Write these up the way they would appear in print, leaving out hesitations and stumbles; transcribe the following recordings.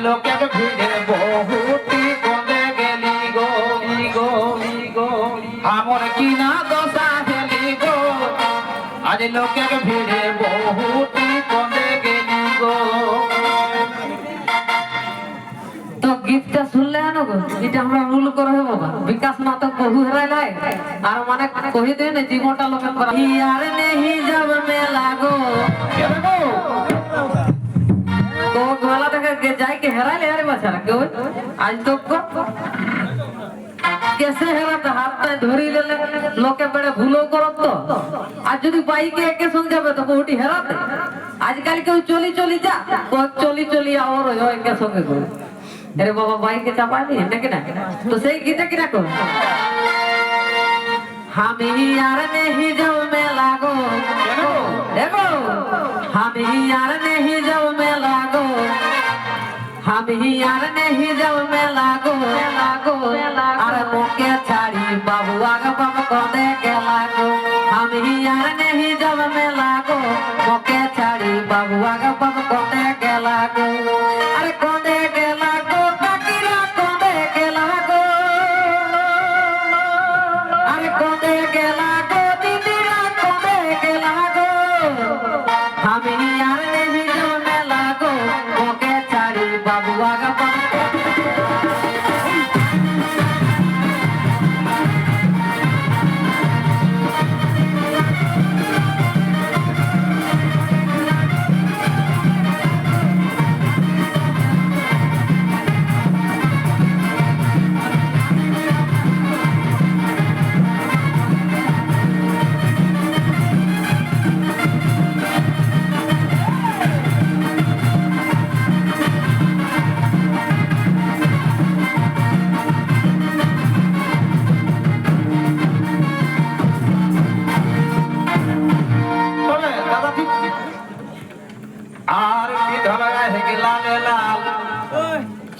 লোকের ভিড়ে বহুটি কমে গেলি গো গো গো আমার কি না দশা হেলি গো আজ লোকের ভিড়ে বহুটি কমে গেলি গো। তো গীতটা শুনলে না গো, এটা আমরা মূল করে হবো বিকাশ না তো বহু হেরাইলাই আর মানে কহি দে না জীবনটা লোকে করা আর নেহি যাব মেলা গো তো গলা থেকে যাই के হেরাইলে আরে বাছারা কেউ আজ তো कैसे হেরাতে হাতটা ধরি লেলে লোকে বেড়ে ভুলো করত তো আর যদি বাইকে একে সঙ্গে যাবে তো বহুটি হেরাতে আজকাল কেউ চলি চলি যা চলি চলি আর ওই একে সঙ্গে করে अरे बाबा बाइक के चापा नहीं है ना तो सही गीता की रखो हम ही यार नहीं जाओ मैं लागो देखो हम ही यार नहीं जाओ मैं लागो हम ही यार नहीं जाओ मैं लागो लागो अरे मोके छाड़ी बाबू आगे बाबा को दे के लागो हम ही यार नहीं जाओ मैं लागो मोके छाड़ी बाबू आगे बाबा को दे के लागो अरे को दे के लागो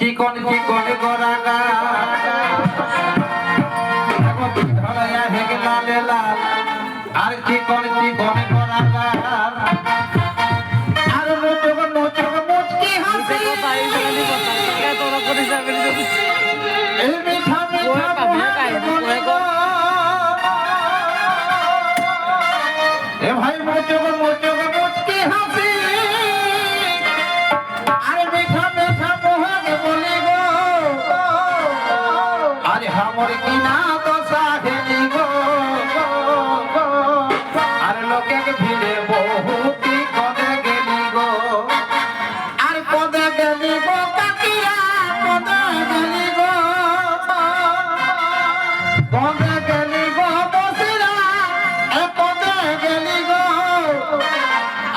চিকন চিকন গোরাগা ধরায়া হেগে লালে লাল আর চিকন চিকন গোরাগা আর মোচক মোচক মুচকি হাসি এই মিঠা মিঠা এ ভাই মোচক মোচক মুচকি হাসি हमर की ना दशा हेली गो আর লোকের ভিড়ে বহুটি কদে গেলি গো আর কদে গেলি গো কাকিয়া কদে গেলি গো কদে গেলি গো বসিরা এ কদে গেলি গো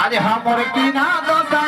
আরে हमर की ना दशा